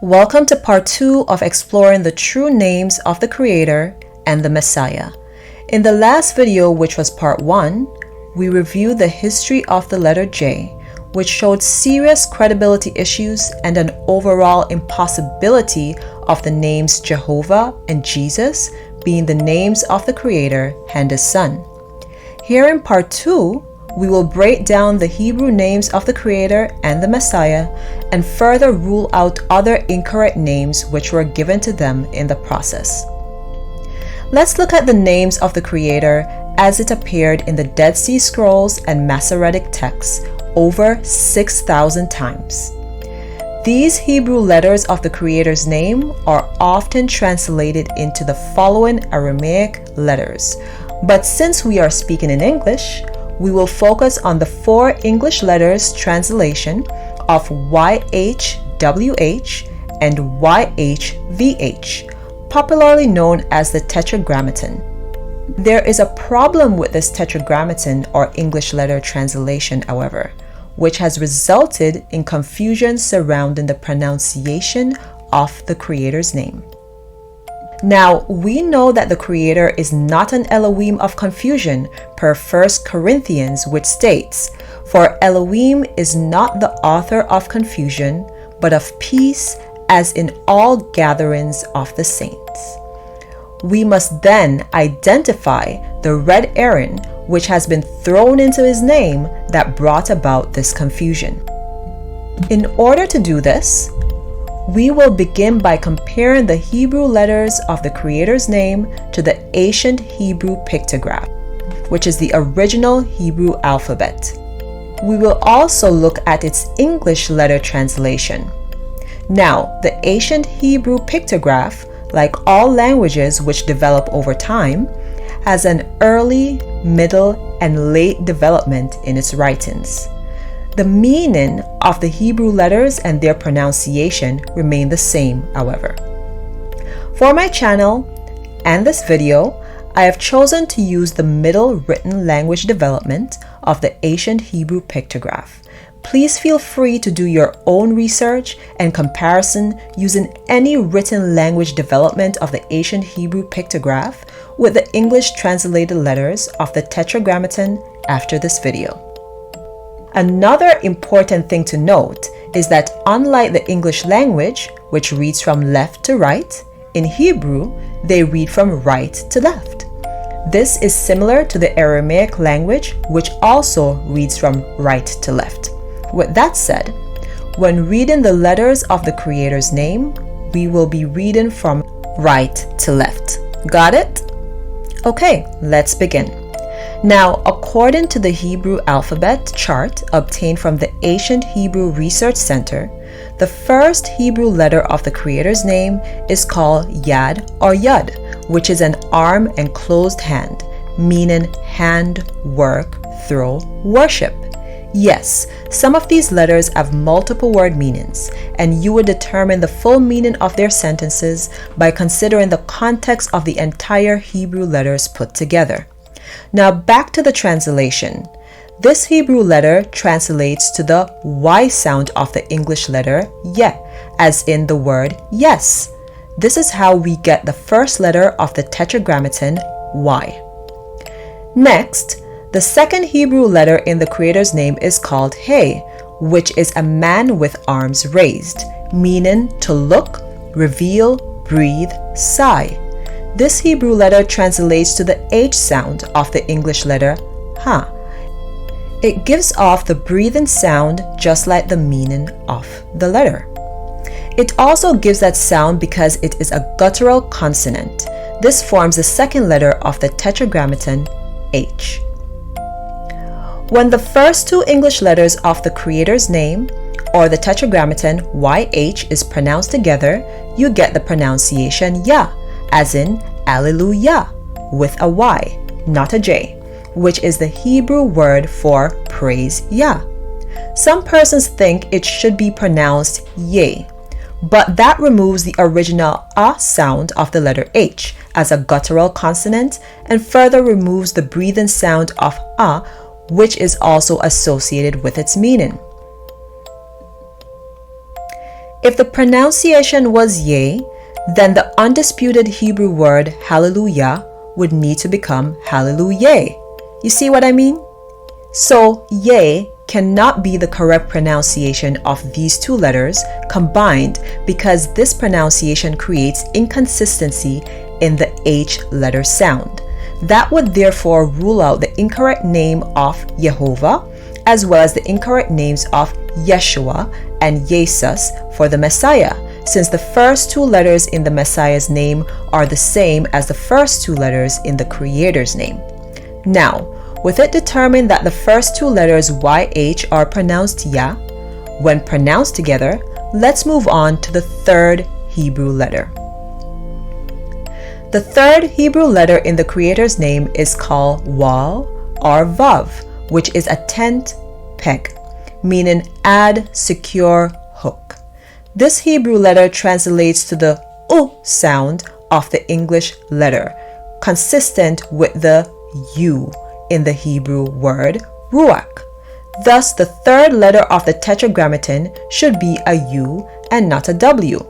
Welcome to part 2 of exploring the true names of the Creator and the Messiah. In the last video, which was part 1, we reviewed the history of the letter J, which showed serious credibility issues and an overall impossibility of the names Jehovah and Jesus being the names of the Creator and His Son. Here in part 2, we will break down the Hebrew names of the Creator and the Messiah and further rule out other incorrect names which were given to them in the process. Let's look at the names of the Creator as it appeared in the Dead Sea Scrolls and Masoretic texts over 6,000 times. These Hebrew letters of the Creator's name are often translated into the following Aramaic letters, but since we are speaking in English, we will focus on the 4 English letters translation of YHWH and YHVH, popularly known as the tetragrammaton. There is a problem with this tetragrammaton or English letter translation, however, which has resulted in confusion surrounding the pronunciation of the Creator's name. Now, we know that the Creator is not an Elohim of confusion per 1 Corinthians, which states, "For Elohim is not the author of confusion, but of peace, as in all gatherings of the saints." We must then identify the red herring which has been thrown into his name that brought about this confusion. In order to do this, we will begin by comparing the Hebrew letters of the Creator's name to the ancient Hebrew Pictograph, which is the original Hebrew alphabet. We will also look at its English letter translation. Now, the ancient Hebrew Pictograph, like all languages which develop over time, has an early, middle, and late development in its writings. The meaning of the Hebrew letters and their pronunciation remain the same, however. For my channel and this video, I have chosen to use the middle written language development of the ancient Hebrew Pictograph. Please feel free to do your own research and comparison using any written language development of the ancient Hebrew Pictograph with the English translated letters of the tetragrammaton after this video. Another important thing to note is that unlike the English language, which reads from left to right, in Hebrew, they read from right to left. This is similar to the Aramaic language, which also reads from right to left. With that said, when reading the letters of the Creator's name, we will be reading from right to left. Got it? Okay, let's begin. Now, according to the Hebrew alphabet chart obtained from the Ancient Hebrew Research Center, the first Hebrew letter of the Creator's name is called Yad or Yud, which is an arm and closed hand, meaning hand, work, throw, worship. Yes, some of these letters have multiple word meanings, and you would determine the full meaning of their sentences by considering the context of the entire Hebrew letters put together. Now back to the translation. This Hebrew letter translates to the Y sound of the English letter Ye, as in the word yes. This is how we get the first letter of the tetragrammaton Y. Next, the second Hebrew letter in the Creator's name is called He, which is a man with arms raised, meaning to look, reveal, breathe, sigh. This Hebrew letter translates to the H sound of the English letter Ha. It gives off the breathing sound just like the meaning of the letter. It also gives that sound because it is a guttural consonant. This forms the second letter of the tetragrammaton H. When the first 2 English letters of the Creator's name, or the tetragrammaton YH, is pronounced together, you get the pronunciation Yah, as in Alleluia, with a Y, not a J, which is the Hebrew word for praise Yah. Some persons think it should be pronounced Yeh, but that removes the original A sound of the letter H as a guttural consonant and further removes the breathing sound of A, which is also associated with its meaning. If the pronunciation was yea, then the undisputed Hebrew word hallelujah would need to become hallelujah. You see what I mean? So yea cannot be the correct pronunciation of these two letters combined because this pronunciation creates inconsistency in the H letter sound. That would therefore rule out the incorrect name of Yahuah as well as the incorrect names of Yeshua and Jesus for the Messiah, since the first two letters in the Messiah's name are the same as the first two letters in the Creator's name. Now, with it determined that the first two letters YH are pronounced Ya, when pronounced together, let's move on to the third Hebrew letter. The third Hebrew letter in the Creator's name is called Waw or Vav, which is a tent peg, meaning add, secure, hook. This Hebrew letter translates to the U sound of the English letter, consistent with the U in the Hebrew word ruach. Thus, the third letter of the tetragrammaton should be a U and not a W.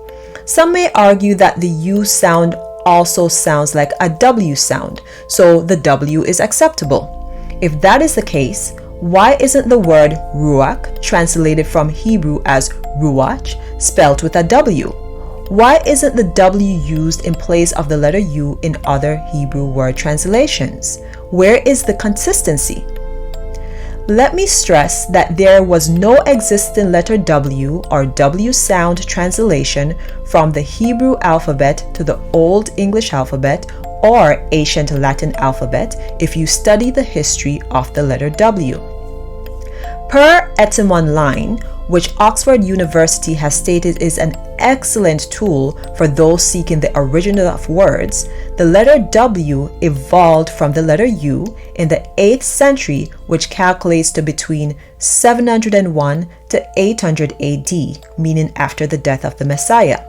Some may argue that the U sound also sounds like a W sound, so the W is acceptable. If that is the case, why isn't the word ruach translated from Hebrew as ruach spelled with a W? Why isn't the W used in place of the letter U in other Hebrew word translations? Where is the consistency? Let me stress that there was no existing letter W or W sound translation from the Hebrew alphabet to the Old English alphabet or ancient Latin alphabet if you study the history of the letter W. Per Etymon Line, which Oxford University has stated is an excellent tool for those seeking the original of words, the letter W evolved from the letter U in the 8th century, which calculates to between 701 to 800 AD, meaning after the death of the Messiah.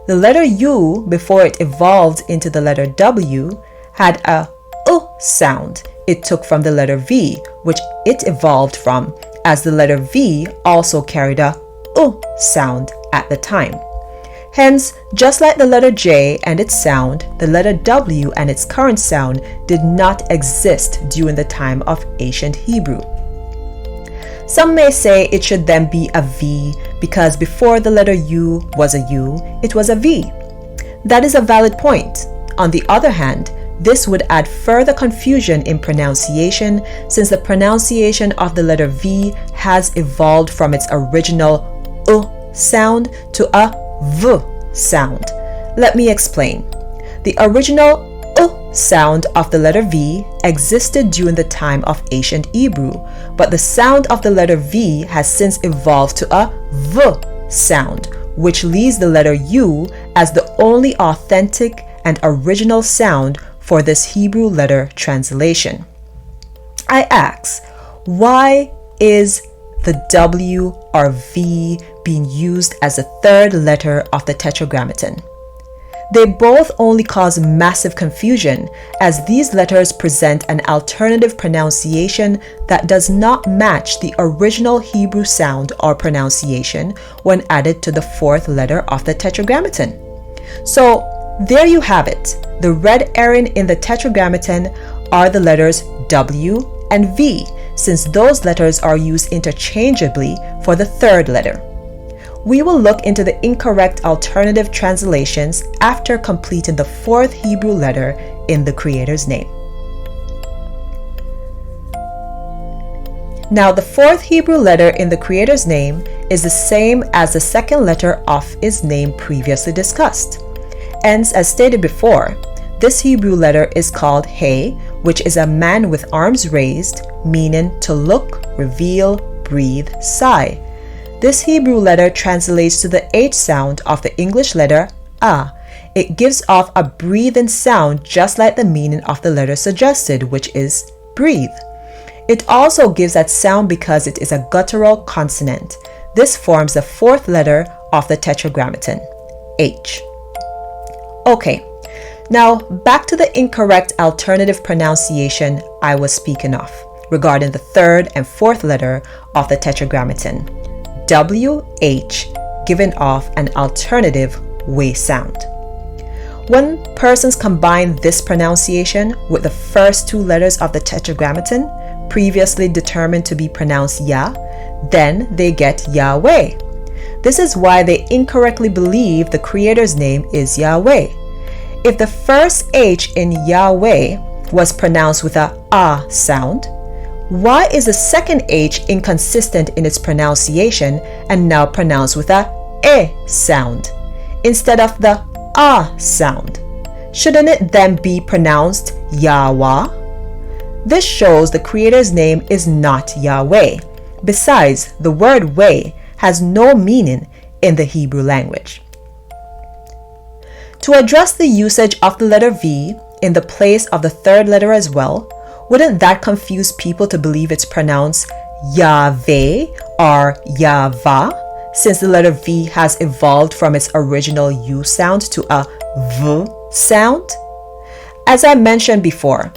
The letter U, before it evolved into the letter W, had a U sound it took from the letter V, which it evolved from, as the letter V also carried a U sound at the time. Hence, just like the letter J and its sound, the letter W and its current sound did not exist during the time of ancient Hebrew. Some may say it should then be a V because before the letter U was a U, it was a V. That is a valid point. On the other hand, this would add further confusion in pronunciation since the pronunciation of the letter V has evolved from its original U sound to a V sound. Let me explain. The original U sound of the letter V existed during the time of ancient Hebrew, but the sound of the letter V has since evolved to a V sound, which leaves the letter U as the only authentic and original sound for this Hebrew letter translation. I ask, why is the W or V being used as the third letter of the tetragrammaton? They both only cause massive confusion as these letters present an alternative pronunciation that does not match the original Hebrew sound or pronunciation when added to the fourth letter of the tetragrammaton. So there you have it. The red herring in the tetragrammaton are the letters W and V, since those letters are used interchangeably for the third letter. We will look into the incorrect alternative translations after completing the fourth Hebrew letter in the Creator's name. Now, the fourth Hebrew letter in the Creator's name is the same as the second letter of his name previously discussed. Hence, as stated before, this Hebrew letter is called He, which is a man with arms raised, meaning to look, reveal, breathe, sigh. This Hebrew letter translates to the H sound of the English letter A. It gives off a breathing sound just like the meaning of the letter suggested, which is breathe. It also gives that sound because it is a guttural consonant. This forms the fourth letter of the tetragrammaton, H. Okay, now back to the incorrect alternative pronunciation I was speaking of regarding the third and fourth letter of the tetragrammaton, WH, giving off an alternative way sound. When persons combine this pronunciation with the first two letters of the tetragrammaton, previously determined to be pronounced Ya, then they get Yahweh. This is why they incorrectly believe the Creator's name is Yahweh. If the first H in Yahweh was pronounced with a ah sound, why is the second H inconsistent in its pronunciation and now pronounced with a sound instead of the ah sound? Shouldn't it then be pronounced Yahuah? This shows the Creator's name is not Yahweh. Besides, the word way has no meaning in the Hebrew language. To address the usage of the letter V in the place of the third letter as well, wouldn't that confuse people to believe it's pronounced Yahweh or Yahva, since the letter V has evolved from its original U sound to a V sound? As I mentioned before,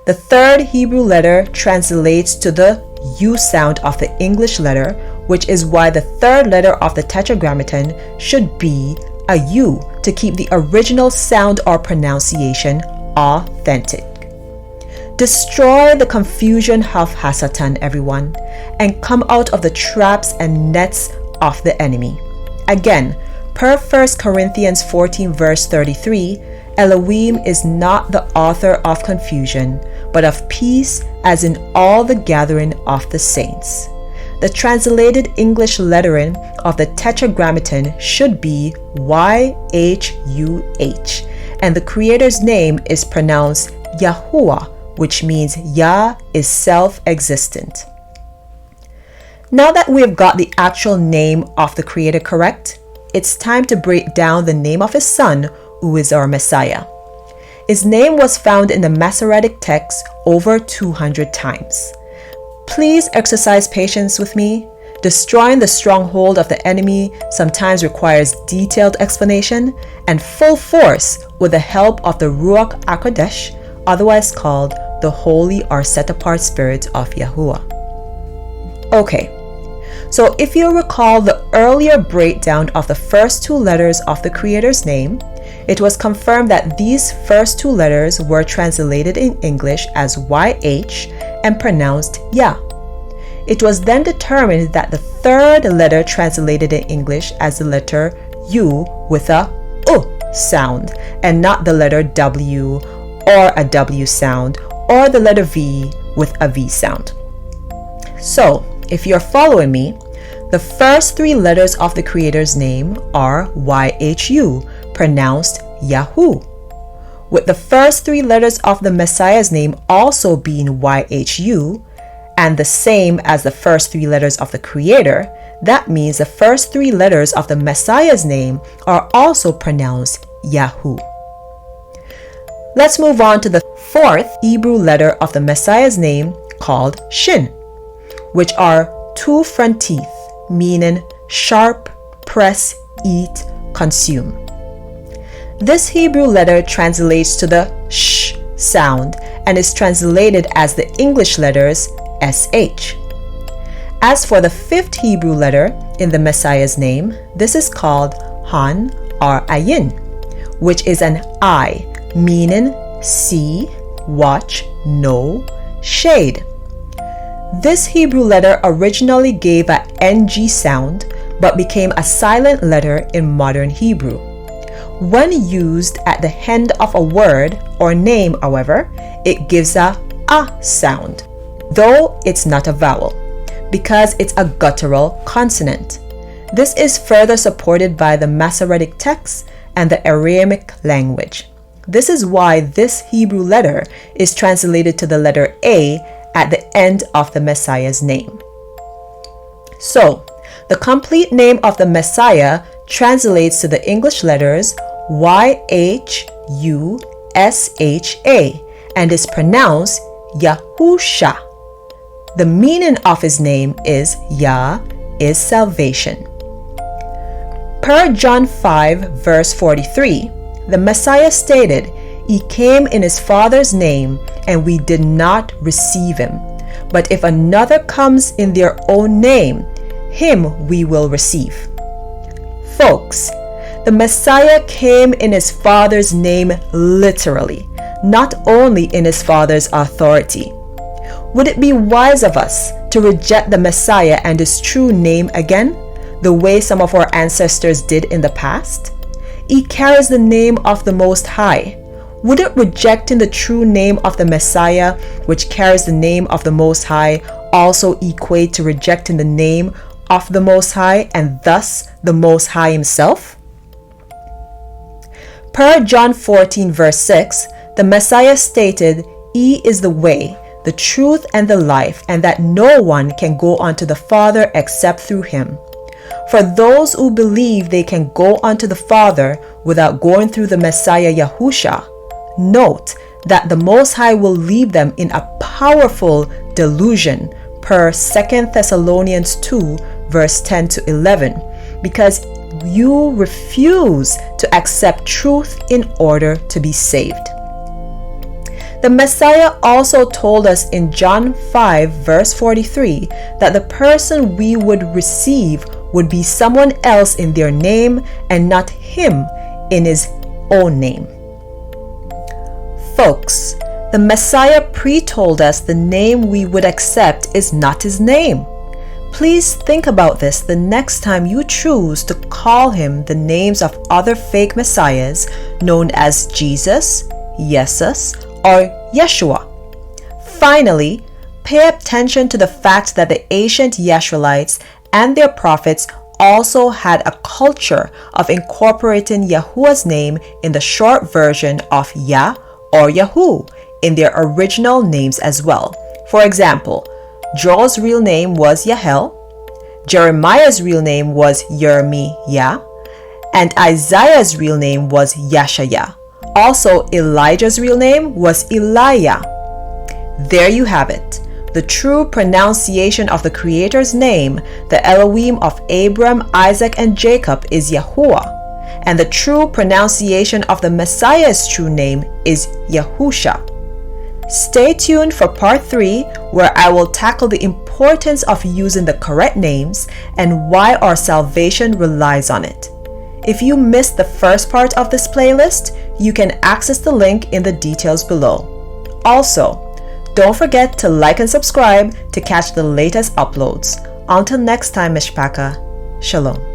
the third Hebrew letter translates to the U sound of the English letter, which is why the third letter of the tetragrammaton should be a U to keep the original sound or pronunciation authentic. Destroy the confusion of Hasatan, everyone, and come out of the traps and nets of the enemy. Again, per 1 Corinthians 14 verse 33, Elohim is not the author of confusion, but of peace, as in all the gathering of the saints. The translated English lettering of the tetragrammaton should be YHUH, and the Creator's name is pronounced Yahuah, which means Yah is self-existent. Now that we have got the actual name of the Creator correct, it's time to break down the name of His Son, who is our Messiah. His name was found in the Masoretic text over 200 times. Please exercise patience with me. Destroying the stronghold of the enemy sometimes requires detailed explanation and full force with the help of the Ruach HaKodesh, otherwise called the Holy or Set-Apart Spirit of Yahuah. Okay, so if you recall the earlier breakdown of the first two letters of the Creator's name, it was confirmed that these first two letters were translated in English as YH and pronounced Yah. It was then determined that the third letter translated in English as the letter U with a U sound and not the letter W or a W sound or the letter V with a V sound. So, if you're following me, the first three letters of the Creator's name are YHU, pronounced Yahu, with the first three letters of the Messiah's name also being YHU, and the same as the first three letters of the Creator. That means the first three letters of the Messiah's name are also pronounced Yahu. Let's move on to the fourth Hebrew letter of the Messiah's name, called Shin, which are two front teeth, meaning sharp, press, eat, consume. This Hebrew letter translates to the sh sound and is translated as the English letters SH. As for the fifth Hebrew letter in the Messiah's name, this is called Han or Ayin, which is an I, meaning see, watch, know, shade. This Hebrew letter originally gave a NG sound but became a silent letter in modern Hebrew. When used at the end of a word or name, however, it gives a sound, though it's not a vowel, because it's a guttural consonant. This is further supported by the Masoretic text and the Aramaic language. This is why this Hebrew letter is translated to the letter A at the end of the Messiah's name. So, the complete name of the Messiah translates to the English letters YHUSHA and is pronounced Yahusha. The meaning of his name is Yah is salvation. Per John 5 verse 43, the Messiah stated, "He came in his Father's name, and we did not receive him. But if another comes in their own name, him we will receive." Folks, the Messiah came in his Father's name literally, not only in his Father's authority. Would it be wise of us to reject the Messiah and his true name again, the way some of our ancestors did in the past? He carries the name of the Most High. Wouldn't rejecting the true name of the Messiah, which carries the name of the Most High, also equate to rejecting the name of the Most High and thus the Most High himself? Per John 14 verse 6, the Messiah stated, "He is the way, the truth, and the life, and that no one can go unto the Father except through him." For those who believe they can go unto the Father without going through the Messiah Yahushua, note that the Most High will leave them in a powerful delusion per 2 Thessalonians 2 verse 10 to 11, because you refuse to accept truth in order to be saved. The Messiah also told us in John 5 verse 43 that the person we would receive would be someone else in their name and not him in his own name. Folks, the Messiah pre-told us the name we would accept is not his name. Please think about this the next time you choose to call him the names of other fake messiahs known as Jesus, Jesus, or Yeshua. Finally, pay attention to the fact that the ancient Yeshuralites and their prophets also had a culture of incorporating Yahuah's name in the short version of Yah or Yahuah in their original names as well. For example, Joel's real name was Yahel, Jeremiah's real name was Yermiah, and Isaiah's real name was Yashaya. Also, Elijah's real name was Elijah. There you have it. The true pronunciation of the Creator's name, the Elohim of Abram, Isaac, and Jacob, is Yahuah, and the true pronunciation of the Messiah's true name is Yahusha. Stay tuned for part 3, where I will tackle the importance of using the correct names and why our salvation relies on it. If you missed the first part of this playlist, you can access the link in the details below. Also, don't forget to like and subscribe to catch the latest uploads. Until next time, Mishpaka, Shalom.